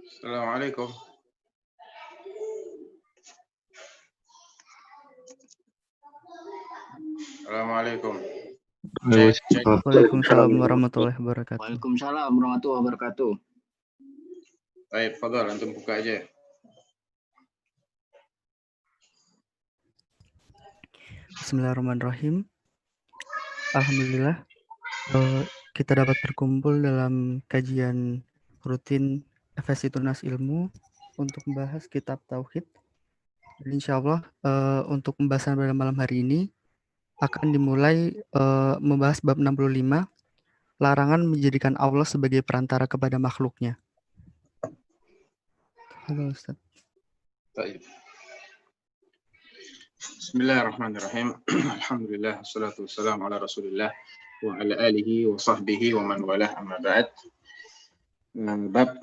Assalamualaikum. Assalamualaikum. Cek. Waalaikumsalam warahmatullahi wabarakatuh. Waalaikumsalam warahmatullahi wabarakatuh. Baik, fadhal, antum buka aja. Bismillahirrahmanirrahim. Alhamdulillah kita dapat berkumpul dalam kajian rutin FSI Tunas Ilmu untuk membahas kitab Tauhid. Dan insya Allah untuk pembahasan pada malam hari ini akan dimulai membahas bab 65, larangan menjadikan Allah sebagai perantara kepada makhluknya. Halo Ustaz. Baik. Bismillahirrahmanirrahim. Alhamdulillah, wassalatu wassalamu ala Rasulillah wa ala alihi wa sahbihi wa man walah, amma ba'd. Bab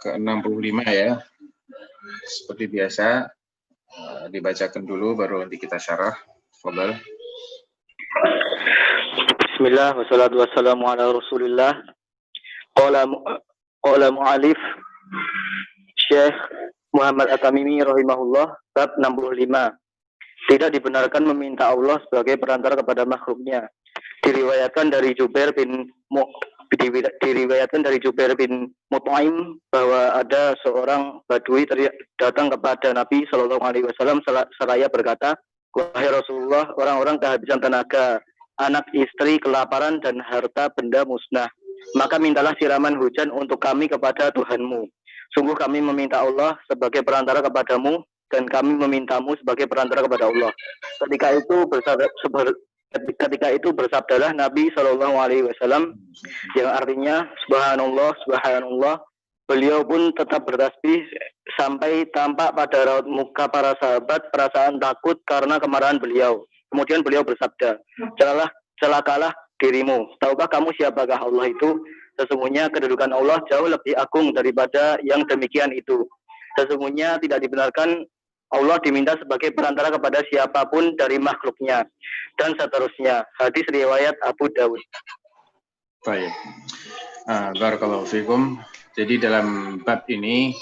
ke-65 ya. Seperti biasa dibacakan dulu baru nanti kita syarah. Fadhal. Bismillah wassalatu wassalamu ala Rasulillah. Qala mu'alif Syekh Muhammad At-Tamimi rahimahullah, bab 65. Tidak dibenarkan meminta Allah sebagai perantara kepada makhluknya. Diriwayatkan dari Jubair bin Mut'aim bahwa ada seorang badui datang kepada Nabi SAW seraya berkata, "Wahai Rasulullah, orang-orang kehabisan tenaga, anak istri kelaparan dan harta benda musnah. Maka mintalah siraman hujan untuk kami kepada Tuhanmu. Sungguh kami meminta Allah sebagai perantara kepadamu, dan kami memintamu sebagai perantara kepada Allah." Ketika itu bersabdalah Nabi SAW, yang artinya subhanallah, subhanallah. Beliau pun tetap bertasbih sampai tampak pada raut muka para sahabat perasaan takut karena kemarahan beliau. Kemudian beliau bersabda, celakalah dirimu. Tahukah kamu siapakah Allah itu? Sesungguhnya kedudukan Allah jauh lebih agung daripada yang demikian itu. Sesungguhnya tidak dibenarkan Allah diminta sebagai perantara kepada siapapun dari makhluknya, dan seterusnya. Hadis riwayat Abu Dawud. Baik. Barakallahu fikum. Jadi dalam bab ini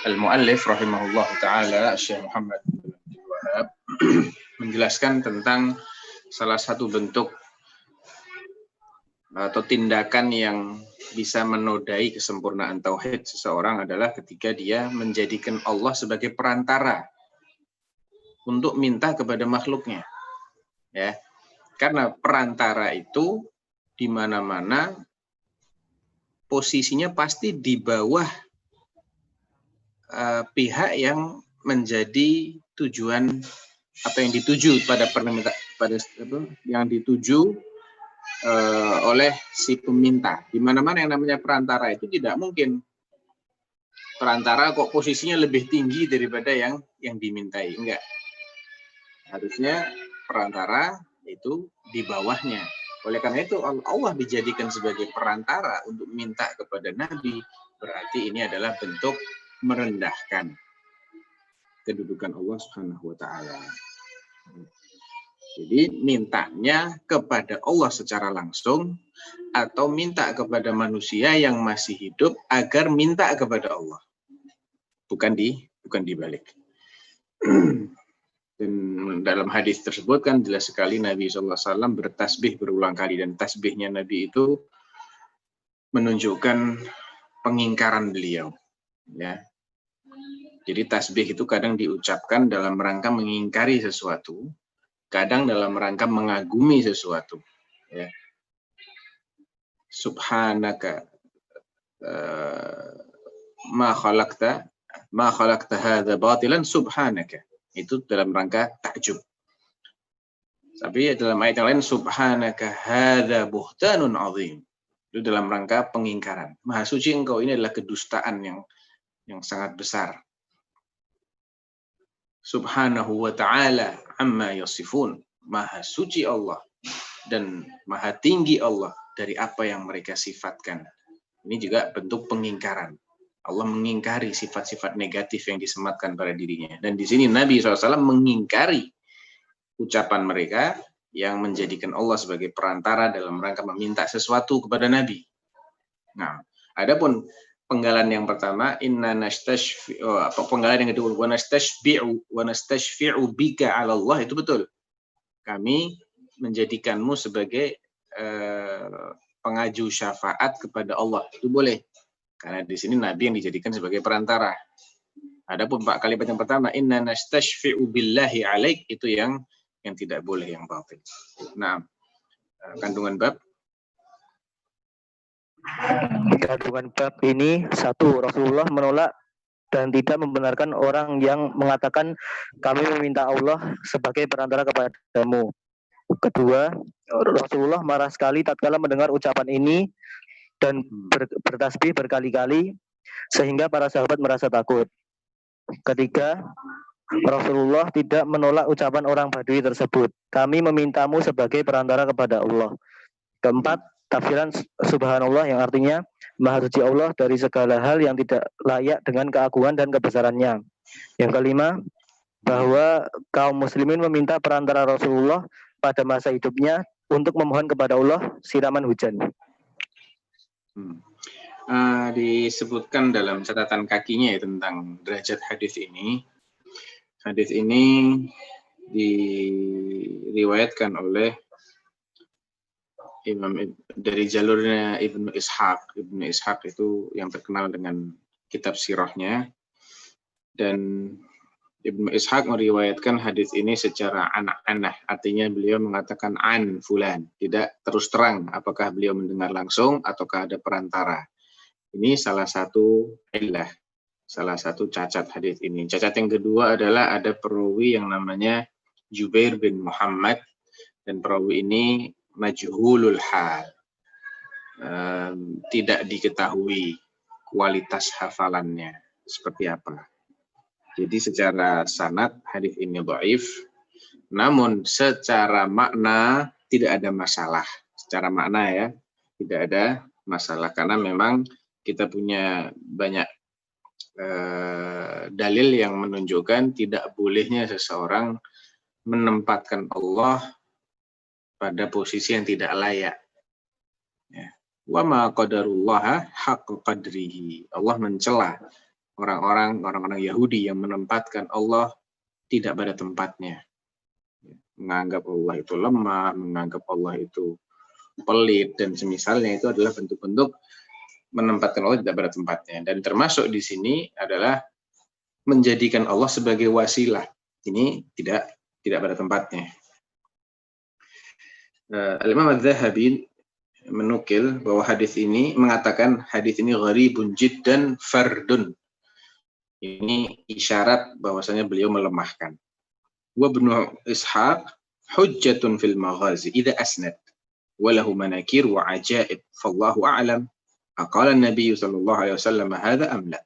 al-muallif rahimahullah taala Syekh Muhammad bin Abdul Wahhab menjelaskan tentang salah satu bentuk atau tindakan yang bisa menodai kesempurnaan tauhid seseorang adalah ketika dia menjadikan Allah sebagai perantara untuk minta kepada makhluknya, ya. Karena perantara itu di mana-mana posisinya pasti di bawah pihak yang menjadi tujuan atau yang dituju yang dituju oleh si peminta. Di mana-mana yang namanya perantara itu tidak mungkin perantara kok posisinya lebih tinggi daripada yang dimintai, enggak. Harusnya perantara itu di bawahnya. Oleh karena itu Allah dijadikan sebagai perantara untuk minta kepada Nabi, berarti ini adalah bentuk merendahkan kedudukan Allah Subhanahu wa taala. Jadi mintanya kepada Allah secara langsung atau minta kepada manusia yang masih hidup agar minta kepada Allah. Bukan dibalik. Dan dalam hadis tersebut kan jelas sekali Nabi SAW bertasbih berulang kali, dan tasbihnya Nabi itu menunjukkan pengingkaran beliau, ya. Jadi tasbih itu kadang diucapkan dalam rangka mengingkari sesuatu, kadang dalam rangka mengagumi sesuatu, ya. Subhanaka ma khalaqta hadza batilan subhanaka. Itu dalam rangka takjub. Tapi dalam ayat yang lain subhanaka hadza buhtanun azim. Itu dalam rangka pengingkaran. Maha suci engkau, ini adalah kedustaan yang sangat besar. Subhanahu wa ta'ala amma yasifun. Maha suci Allah dan maha tinggi Allah dari apa yang mereka sifatkan. Ini juga bentuk pengingkaran. Allah mengingkari sifat-sifat negatif yang disematkan pada dirinya. Dan di sini Nabi SAW mengingkari ucapan mereka yang menjadikan Allah sebagai perantara dalam rangka meminta sesuatu kepada Nabi. Nah, adapun penggalan yang pertama, inna penggalan yang kedua, wa nastashfi'u bika 'ala Allah, itu betul. Kami menjadikanmu sebagai pengaju syafaat kepada Allah, itu boleh. Karena di sini Nabi yang dijadikan sebagai perantara. Adapun kalimat yang pertama, inna nastashfi'u billahi 'alaik, itu yang tidak boleh, yang batil. Nah, kandungan bab ini, satu, Rasulullah menolak dan tidak membenarkan orang yang mengatakan kami meminta Allah sebagai perantara kepadamu. Kedua, Rasulullah marah sekali tatkala mendengar ucapan ini dan bertasbih berkali-kali sehingga para sahabat merasa takut. Ketiga, Rasulullah tidak menolak ucapan orang Badui tersebut. Kami memintamu sebagai perantara kepada Allah. Keempat, tafsiran subhanallah yang artinya maha suci Allah dari segala hal yang tidak layak dengan keagungan dan kebesarannya. Yang kelima, bahwa kaum muslimin meminta perantara Rasulullah pada masa hidupnya untuk memohon kepada Allah siraman hujan. Disebutkan dalam catatan kakinya ya tentang derajat hadis ini. Hadis ini diriwayatkan oleh Imam dari jalurnya Ibnu Ishaq. Ibnu Ishaq itu yang terkenal dengan kitab sirahnya, dan Ibnu Ishaq meriwayatkan hadis ini secara anak-anak, artinya beliau mengatakan an fulan, tidak terus terang apakah beliau mendengar langsung ataukah ada perantara. Ini salah satu illah, salah satu cacat hadis ini. Cacat yang kedua adalah ada perawi yang namanya Jubair bin Muhammad, dan perawi ini majhulul hal, tidak diketahui kualitas hafalannya seperti apa. Jadi secara sanad hadis ini dhaif, namun secara makna tidak ada masalah. Secara makna ya, tidak ada masalah karena memang kita punya banyak dalil yang menunjukkan tidak bolehnya seseorang menempatkan Allah pada posisi yang tidak layak. Ya. Wa ma qadarullah haqqa qadrihi. Allah mencela orang-orang Yahudi yang menempatkan Allah tidak pada tempatnya. Menganggap Allah itu lemah, menganggap Allah itu pelit, dan semisalnya itu adalah bentuk-bentuk menempatkan Allah tidak pada tempatnya. Dan termasuk di sini adalah menjadikan Allah sebagai wasilah. Ini tidak pada tempatnya. Al-Imam Az-Zahabi menukil bahwa hadis ini mengatakan hadis ini gharibun jiddan fardun. Ini isyarat bahwasanya beliau melemahkan. Wa Ibnu Ishaq hujjatun fil maghazi idza asnad wa lahu manakir wa ajaib fallahu a'lam. Aqala an-nabiy sallallahu alaihi wasallam hadza am la.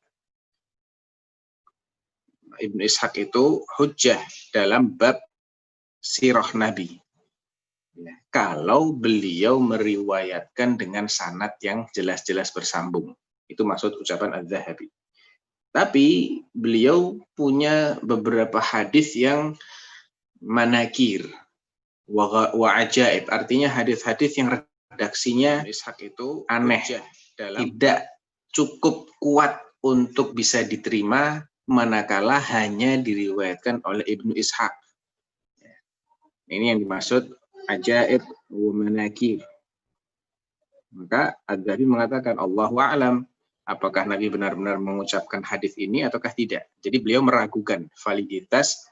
Ibnu Ishaq itu hujjah dalam bab sirah Nabi. Ya, kalau beliau meriwayatkan dengan sanad yang jelas-jelas bersambung. Itu maksud ucapan Az-Zahabi. Tapi beliau punya beberapa hadis yang manakir wa ajaib. Artinya hadis-hadis yang redaksinya Ishaq itu aneh, tidak cukup kuat untuk bisa diterima manakala hanya diriwayatkan oleh Ibnu Ishaq. Ini yang dimaksud ajaib wa manakir. Maka Az-Zahabi mengatakan Allahu a'lam, apakah Nabi benar-benar mengucapkan hadis ini ataukah tidak. Jadi beliau meragukan validitas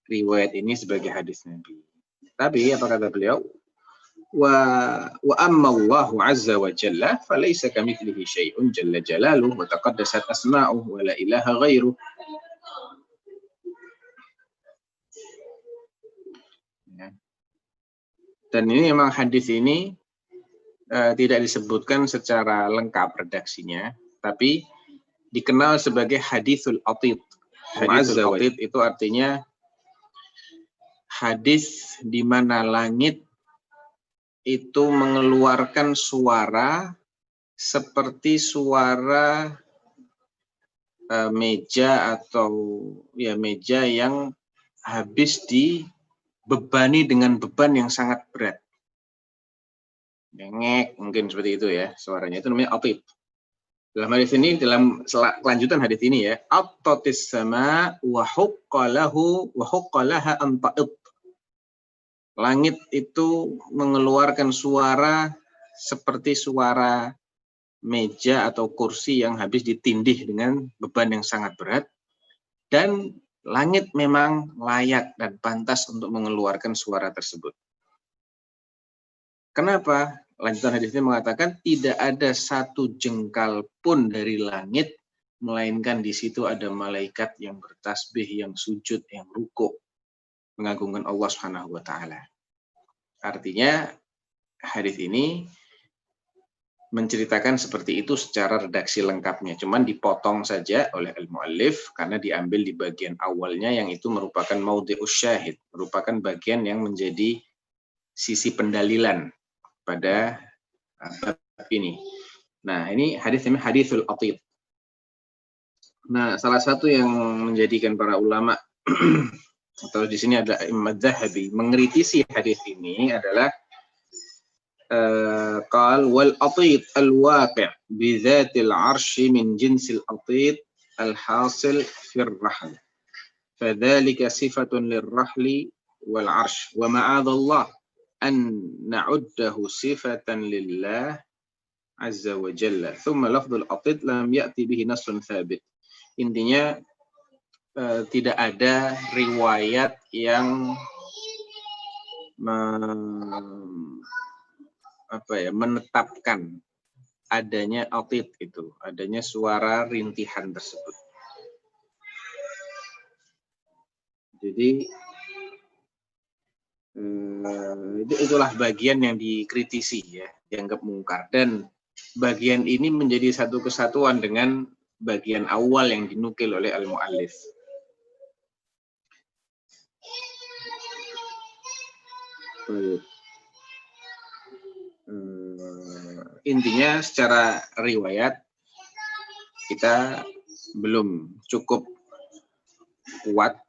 riwayat ini sebagai hadis Nabi. Tapi apa kata beliau? Wa amma Allahu azza wa jalla falaysa kamitslihi syai'un jalla jalaluhu wa taqaddasat asma'uhu wa la ilaha ghairuh. Dan ini memang hadis ini tidak disebutkan secara lengkap redaksinya, tapi dikenal sebagai hadisul atid. Hadisul atid itu artinya hadis di mana langit itu mengeluarkan suara seperti suara meja atau ya meja yang habis dibebani dengan beban yang sangat berat. Dengek mungkin seperti itu ya suaranya, itu namanya atid. Dalam hadis ini, dalam kelanjutan hadis ini ya, attatis sama wa huqqalaha an ta'id. Langit itu mengeluarkan suara seperti suara meja atau kursi yang habis ditindih dengan beban yang sangat berat, dan langit memang layak dan pantas untuk mengeluarkan suara tersebut. Kenapa? Lanjutan hadis ini mengatakan tidak ada satu jengkal pun dari langit, melainkan di situ ada malaikat yang bertasbih, yang sujud, yang rukuk, mengagungkan Allah Subhanahu wa taala. Artinya hadis ini menceritakan seperti itu secara redaksi lengkapnya, cuman dipotong saja oleh al-muallif karena diambil di bagian awalnya yang itu merupakan maudhi'us syahid, merupakan bagian yang menjadi sisi pendalilan pada bab ini. Nah, ini hadisnya hadisul atid. Nah, salah satu yang menjadikan para ulama atau di sini ada Imam Adz-Dzahabi mengkritisi hadis ini adalah qal wal atid al waqi' bi dzatil 'arsy min jinsil atid al hasil fir rahl. Fadzalika sifatun lirrahli wal 'arsy wa ma'adallah an na'uddahu sifatan lillah azza wa jalla. Thumma lafdhul atid lam ya'ti bihi nassun thabit. Intinya tidak ada riwayat yang menetapkan adanya atid itu, adanya suara rintihan tersebut. Jadi itulah bagian yang dikritisi ya, dianggap mungkar, dan bagian ini menjadi satu kesatuan dengan bagian awal yang dinukil oleh al-muallif. Intinya secara riwayat kita belum cukup kuat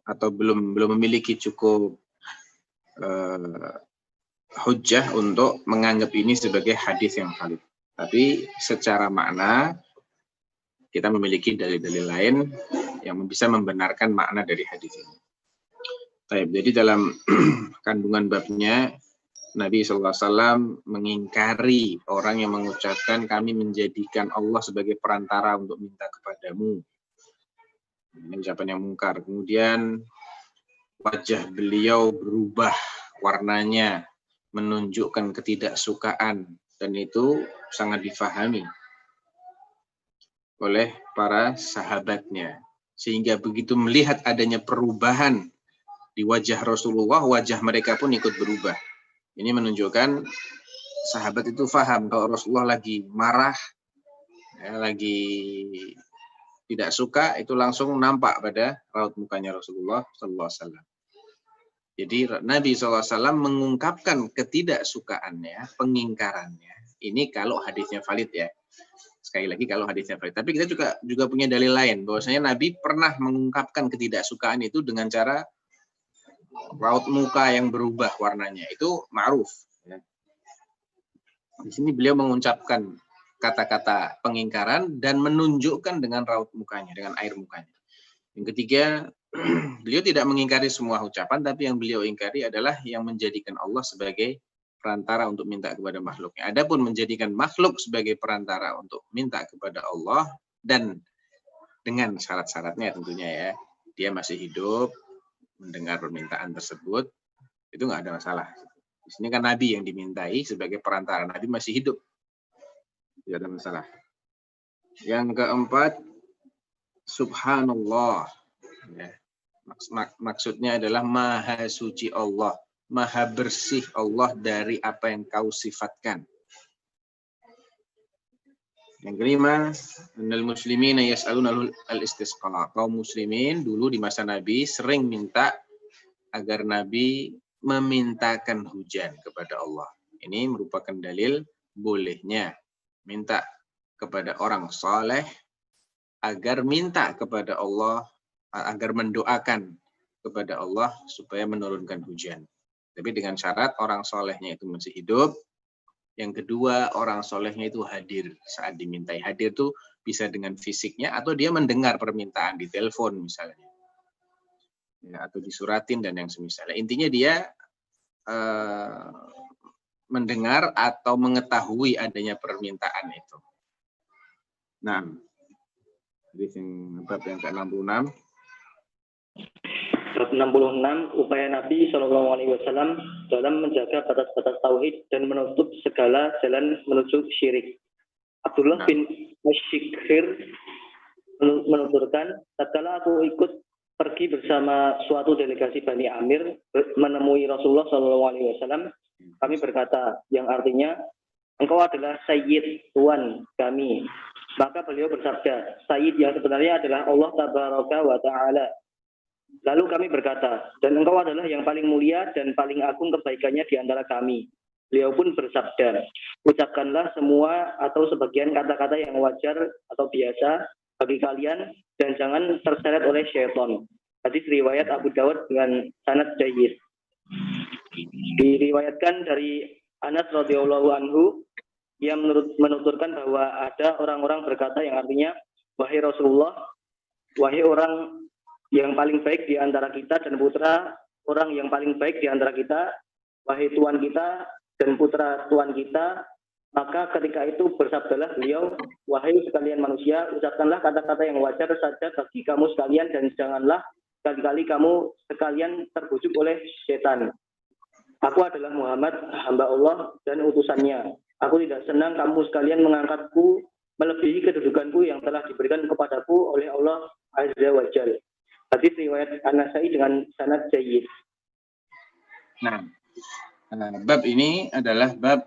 atau belum memiliki cukup hujjah untuk menganggap ini sebagai hadis yang valid. Tapi secara makna kita memiliki dalil-dalil lain yang bisa membenarkan makna dari hadis ini. Jadi dalam kandungan babnya Nabi SAW mengingkari orang yang mengucapkan kami menjadikan Allah sebagai perantara untuk minta kepadamu. Ini ucapan yang mungkar. Kemudian wajah beliau berubah warnanya, menunjukkan ketidaksukaan, dan itu sangat difahami oleh para sahabatnya. Sehingga begitu melihat adanya perubahan di wajah Rasulullah, wajah mereka pun ikut berubah. Ini menunjukkan sahabat itu faham kalau Rasulullah lagi marah, lagi tidak suka, itu langsung nampak pada raut mukanya Rasulullah SAW. Jadi Nabi SAW mengungkapkan ketidaksukaannya, pengingkarannya. Ini kalau hadisnya valid ya. Sekali lagi kalau hadisnya valid. Tapi kita juga punya dalil lain bahwasanya Nabi pernah mengungkapkan ketidaksukaan itu dengan cara raut muka yang berubah warnanya. Itu ma'ruf. Ya. Di sini beliau mengucapkan kata-kata pengingkaran dan menunjukkan dengan raut mukanya, dengan air mukanya. Yang ketiga, beliau tidak mengingkari semua ucapan, tapi yang beliau ingkari adalah yang menjadikan Allah sebagai perantara untuk minta kepada makhluknya. Adapun menjadikan makhluk sebagai perantara untuk minta kepada Allah dan dengan syarat-syaratnya tentunya ya, dia masih hidup, mendengar permintaan tersebut, itu nggak ada masalah. Di sini kan Nabi yang dimintai sebagai perantara, Nabi masih hidup, tidak ada masalah. Yang keempat, subhanallah. Ya. Maksudnya adalah maha suci Allah, maha bersih Allah dari apa yang kau sifatkan. Yang kelima, annal muslimina yas'aluna al-istisqa. Kaum muslimin dulu di masa Nabi sering minta agar Nabi memintakan hujan kepada Allah. Ini merupakan dalil bolehnya minta kepada orang saleh agar minta kepada Allah, agar mendoakan kepada Allah supaya menurunkan hujan. Tapi dengan syarat orang solehnya itu masih hidup Yang kedua, orang solehnya itu hadir saat dimintai. Hadir itu bisa dengan fisiknya atau dia mendengar permintaan di telepon misalnya, ya, atau disuratin dan yang semisalnya. Intinya dia mendengar atau mengetahui adanya permintaan itu. Nah, bab yang ke-66. Bab 66, upaya Nabi Shallallahu Alaihi Wasallam dalam menjaga batas-batas tauhid dan menutup segala jalan menuju syirik. Abdullah bin Masyikhir menuturkan, tatkala aku ikut pergi bersama suatu delegasi Bani Amir menemui Rasulullah Shallallahu Alaihi Wasallam, kami berkata, yang artinya, engkau adalah Sayyid, Tuan kami. Maka beliau bersabda, Sayyid yang sebenarnya adalah Allah Tabaraka wa Ta'ala. Lalu kami berkata, dan engkau adalah yang paling mulia dan paling agung kebaikannya di antara kami. Beliau pun bersabda, ucapkanlah semua atau sebagian kata-kata yang wajar atau biasa bagi kalian dan jangan terseret oleh syaitan. Hadis riwayat Abu Dawud dengan sanad jayyid. Diriwayatkan dari Anas radhiyallahu anhu yang menuturkan bahwa ada orang-orang berkata yang artinya, wahai Rasulullah, wahai orang yang paling baik di antara kita dan putra orang yang paling baik di antara kita, wahai Tuan kita dan putra Tuan kita. Maka ketika itu bersabdalah beliau, wahai sekalian manusia, ucapkanlah kata-kata yang wajar saja bagi kamu sekalian dan janganlah sekali-kali kamu sekalian terbujuk oleh setan. Aku adalah Muhammad, hamba Allah dan utusannya. Aku tidak senang kamu sekalian mengangkatku melebihi kedudukanku yang telah diberikan kepadaku oleh Allah Azza wa Jalla. Hadis riwayat An-Nasai dengan sanad jayyid. Nah, bab ini adalah bab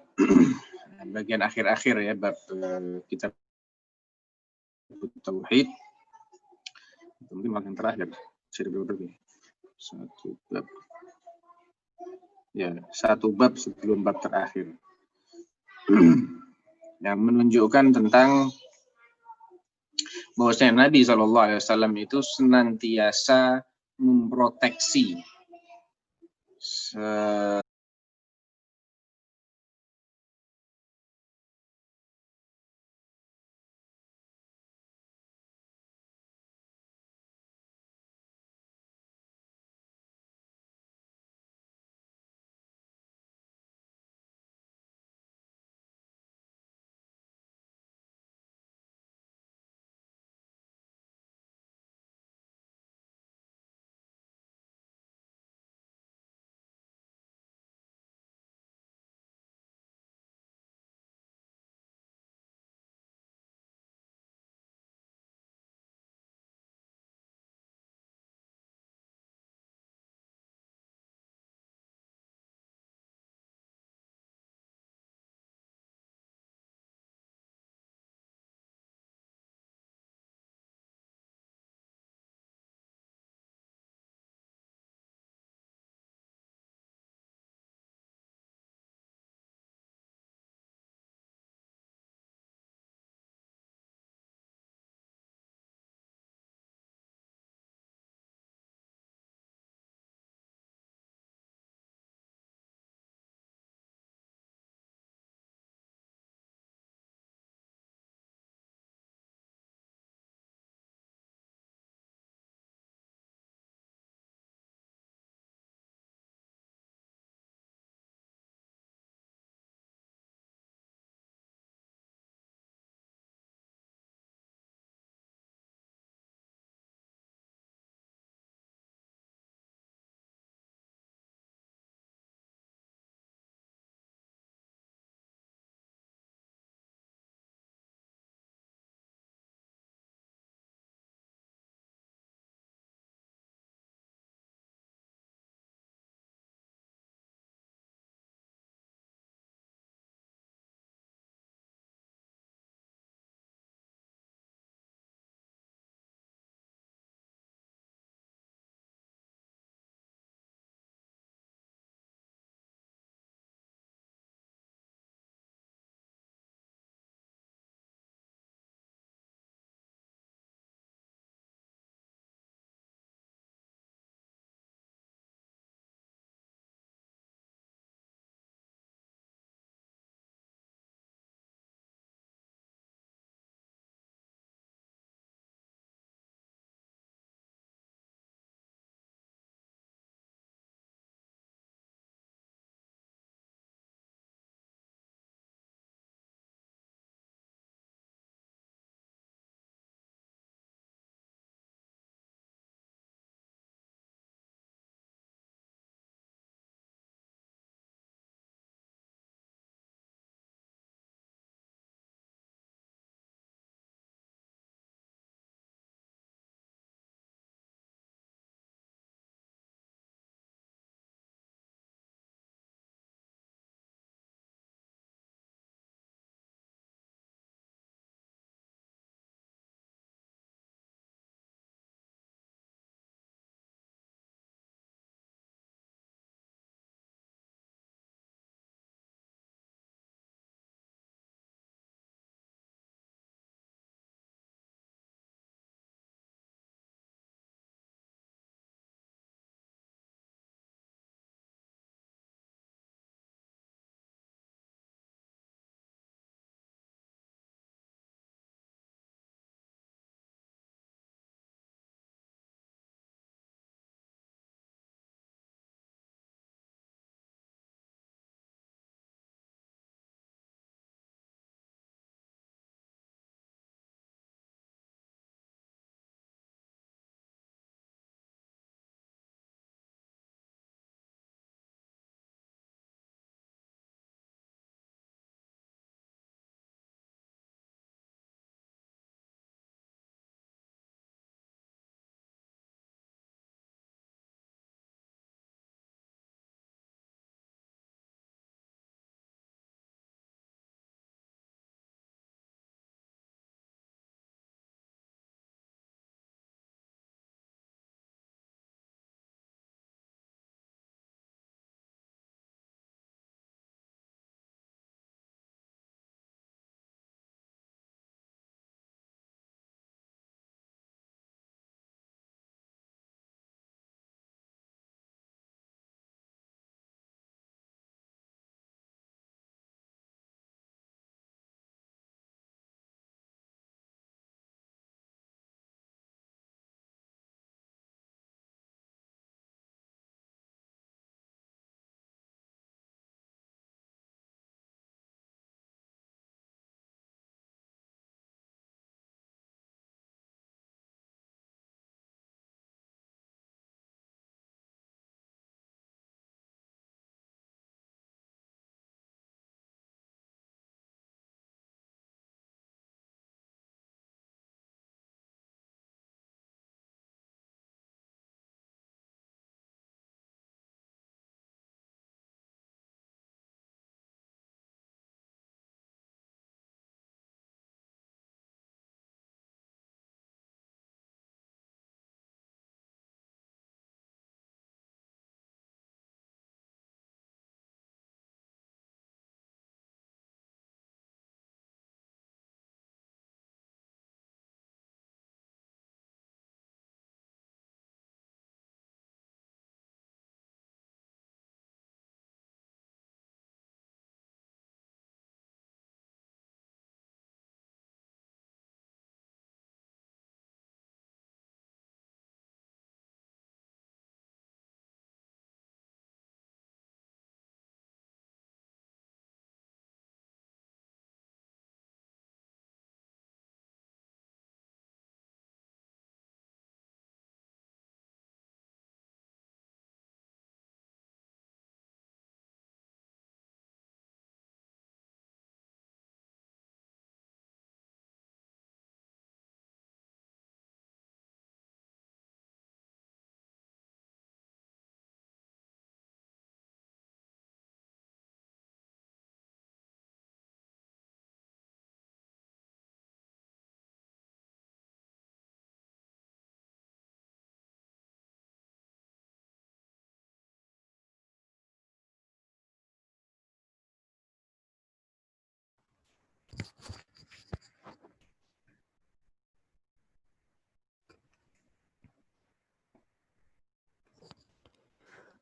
bagian akhir-akhir ya, bab kitab tauhid. Mungkin makin terakhir. Satu bab. Ya, satu bab sebelum bab terakhir. Yang menunjukkan tentang bahwasanya Nabi SAW itu senantiasa memproteksi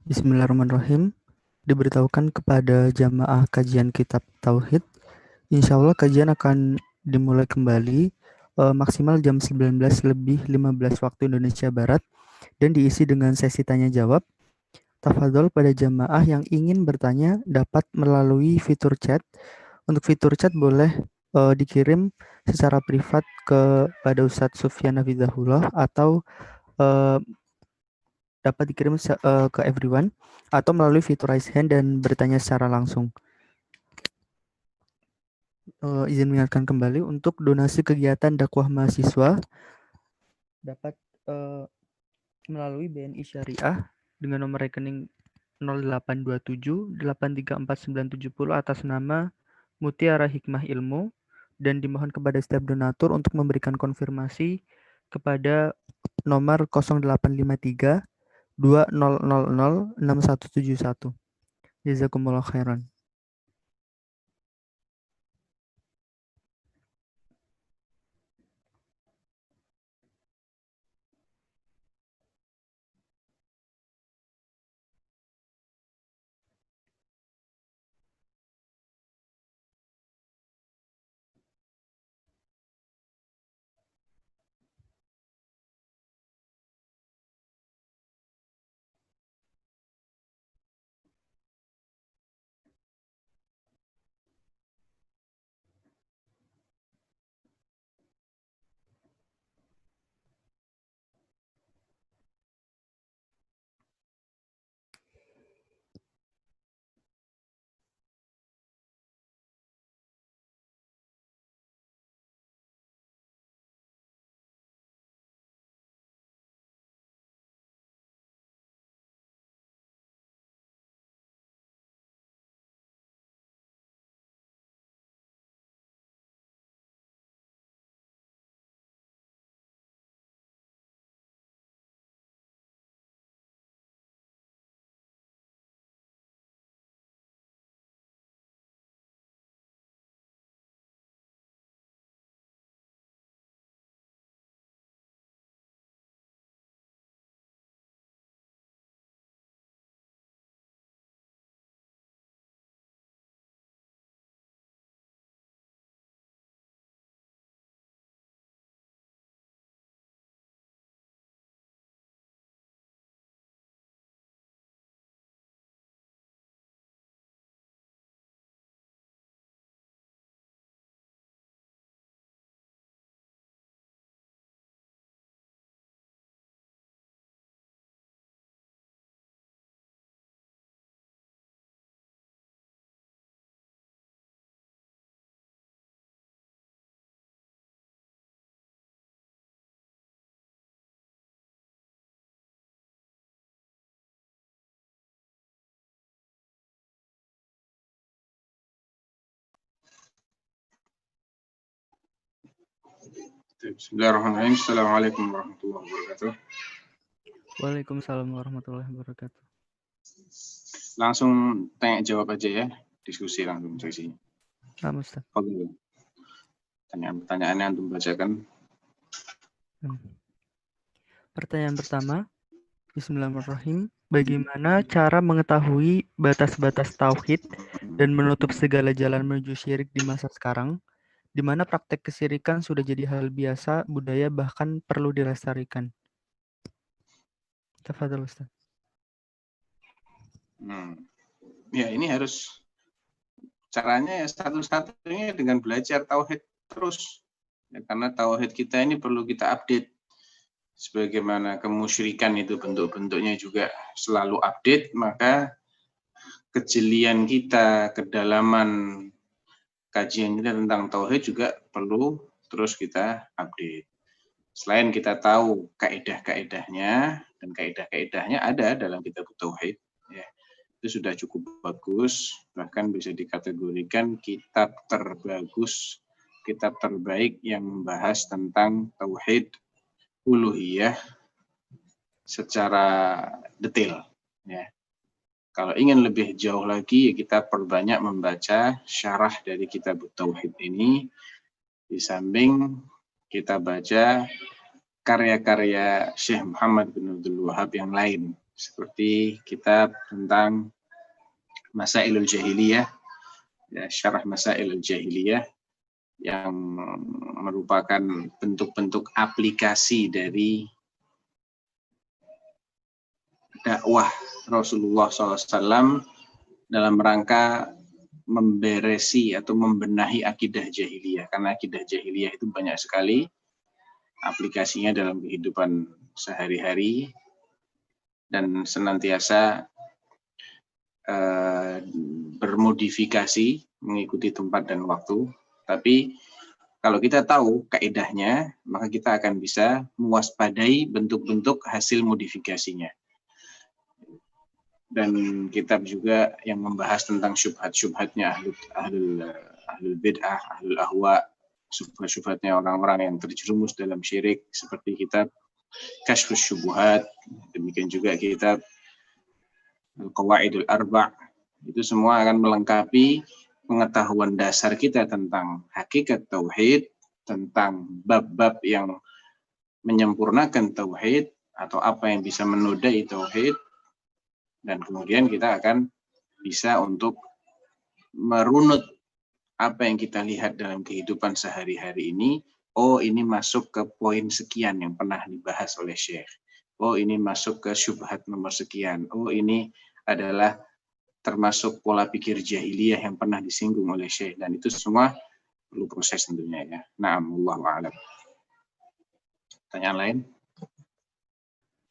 Bismillahirrahmanirrahim. Diberitahukan kepada jamaah kajian kitab Tauhid. Insya Allah kajian akan dimulai kembali maksimal jam 19:15 waktu Indonesia Barat dan diisi dengan sesi tanya jawab. Tafadhol pada jamaah yang ingin bertanya dapat melalui fitur chat. Untuk fitur chat boleh dikirim secara privat kepada Ustadz Sufyan Hafizahullah atau dapat dikirim ke everyone atau melalui fitur raise hand dan bertanya secara langsung. Izin mengingatkan kembali untuk donasi kegiatan dakwah mahasiswa dapat melalui BNI Syariah dengan nomor rekening 0827 834970 atas nama Mutiara Hikmah Ilmu, dan dimohon kepada setiap donatur untuk memberikan konfirmasi kepada nomor 0853 2000 6171. Jazakumullah khairan. Bismillahirrahmanirrahim. Assalamualaikum warahmatullahi wabarakatuh. Waalaikumsalam warahmatullahi wabarakatuh. Langsung tanya jawab aja ya, diskusi langsung sesinya. Ustaz. Pertanyaan-pertanyaannya antum bacakan. Pertanyaan pertama, Bismillahirrahmanirrahim. Bagaimana cara mengetahui batas-batas tauhid dan menutup segala jalan menuju syirik di masa sekarang, di mana praktek kesyirikan sudah jadi hal biasa, budaya bahkan perlu dilestarikan? Tafadhol Ustaz. Ya, ini harus caranya ya satu-satunya dengan belajar tauhid terus. Ya, karena tauhid kita ini perlu kita update. Sebagaimana kemusyrikan itu bentuk-bentuknya juga selalu update, maka kejelian kita, kedalaman kajian kita tentang tauhid juga perlu terus kita update. Selain kita tahu kaidah-kaidahnya, dan kaidah-kaidahnya ada dalam kitab tauhid, ya, itu sudah cukup bagus, bahkan bisa dikategorikan kitab terbagus, kitab terbaik yang membahas tentang tauhid uluhiyah secara detail. Ya. Kalau ingin lebih jauh lagi, kita perbanyak membaca syarah dari kitab tauhid ini, di samping kita baca karya-karya Syekh Muhammad bin Abdul Wahab yang lain. seperti kitab tentang Masailul Jahiliyah, ya, Syarah Masailul Jahiliyah, yang merupakan bentuk-bentuk aplikasi dari dakwah Rasulullah SAW dalam rangka memberesi atau membenahi akidah jahiliyah. Karena akidah jahiliyah itu banyak sekali aplikasinya dalam kehidupan sehari-hari dan senantiasa bermodifikasi mengikuti tempat dan waktu. Tapi kalau kita tahu kaidahnya, maka kita akan bisa mewaspadai bentuk-bentuk hasil modifikasinya. Dan kitab juga yang membahas tentang syubhat-syubhatnya ahlul bid'ah, ahlul ahwa, syubhat-syubhatnya orang-orang yang terjerumus dalam syirik, seperti kitab Kashfus Syubuhat, demikian juga kitab Al-Qawaidul Arba'. Itu semua akan melengkapi pengetahuan dasar kita tentang hakikat tauhid, tentang bab-bab yang menyempurnakan tauhid atau apa yang bisa menodai tauhid. Dan kemudian kita akan bisa untuk merunut apa yang kita lihat dalam kehidupan sehari-hari ini. Oh, ini masuk ke poin sekian yang pernah dibahas oleh Syekh. Oh, ini masuk ke syubhat nomor sekian. Oh, ini adalah termasuk pola pikir jahiliyah yang pernah disinggung oleh Syekh. Dan itu semua perlu proses tentunya ya. Na'am, wallahu a'lam. Pertanyaan lain?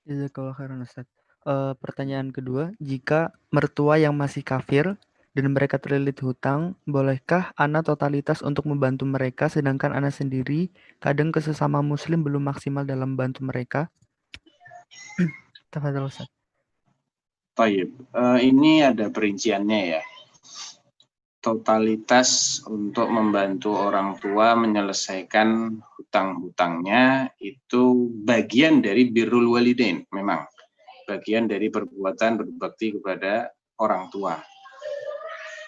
Jazakallah khairan Ustaz. Pertanyaan kedua, jika mertua yang masih kafir dan mereka terlilit hutang, bolehkah ana totalitas untuk membantu mereka sedangkan ana sendiri kadang ke sesama muslim belum maksimal dalam membantu mereka? Tafadhol Ustaz. Baik, ini ada perinciannya ya. Totalitas untuk membantu orang tua menyelesaikan hutang-hutangnya itu bagian dari birrul walidain, memang bagian dari perbuatan berbakti kepada orang tua.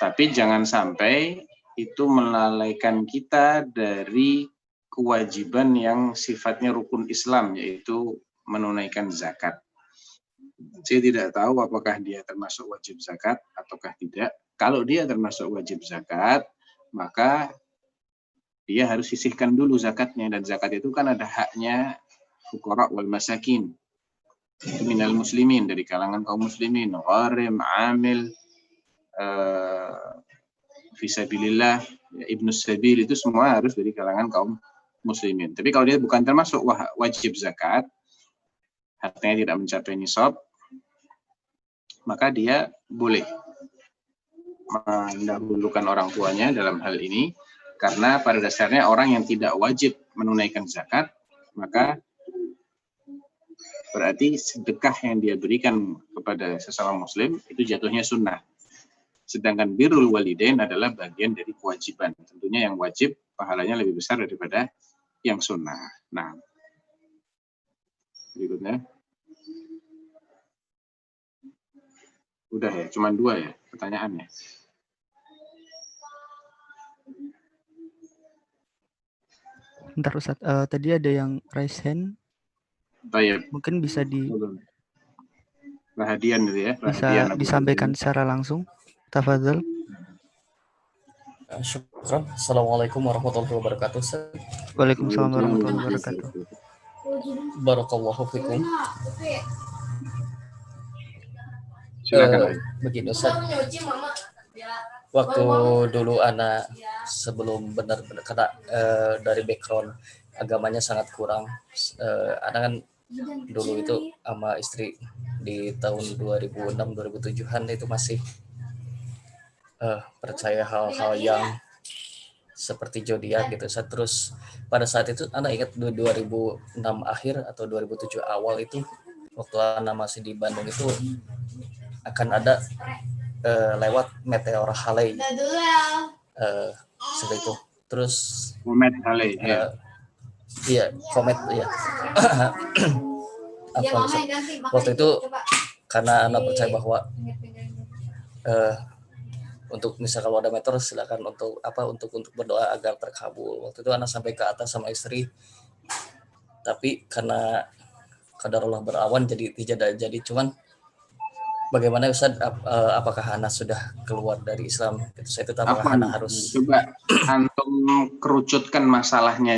Tapi jangan sampai itu melalaikan kita dari kewajiban yang sifatnya rukun Islam, yaitu menunaikan zakat. Saya tidak tahu apakah dia termasuk wajib zakat ataukah tidak. Kalau dia termasuk wajib zakat, maka dia harus sisihkan dulu zakatnya. Dan zakat itu kan ada haknya fuqara wal masakin, minal muslimin, dari kalangan kaum muslimin, gharim, amil, fisabilillah, ibnu sabil, itu semua harus dari kalangan kaum muslimin. Tapi kalau dia bukan termasuk wajib zakat, hartanya tidak mencapai nisab, maka dia boleh mendahulukan orang tuanya dalam hal ini, karena pada dasarnya orang yang tidak wajib menunaikan zakat, maka berarti sedekah yang dia berikan kepada sesama muslim itu jatuhnya sunnah. Sedangkan birrul walidain adalah bagian dari kewajiban. Tentunya yang wajib pahalanya lebih besar daripada yang sunnah. Nah, berikutnya. Udah ya, cuma 2 ya pertanyaannya. Bentar Ustaz, tadi ada yang raise hand. Baik. Mungkin bisa Rahadian gitu ya. Bisa disampaikan secara langsung. Tafadhol. Syukran. Assalamualaikum warahmatullahi wabarakatuh. Waalaikumsalam warahmatullahi wabarakatuh. Barakallahu fikum. Silakan. Begini Ustaz. Waktu dulu anak sebelum benar-benar karena dari background agamanya sangat kurang. Anak kan dulu itu sama istri di tahun 2006-2007an itu masih percaya hal-hal yang seperti zodiak gitu. Terus pada saat itu anak ingat 2006 akhir atau 2007 awal itu waktu anak masih di Bandung itu akan ada lewat meteor Halley seperti itu. Terus komet Halley ya. Iya, komet ya. Waktu itu karena anak percaya bahwa untuk misal kalau ada meteor silakan untuk berdoa agar terkabul. Waktu itu anak sampai ke atas sama istri, tapi karena kadar Allah berawan jadi tidak jadi, cuman bagaimana Ustaz, apakah Anas sudah keluar dari Islam? Itu saya itu apakah Afwan, Anas harus coba antum kerucutkan masalahnya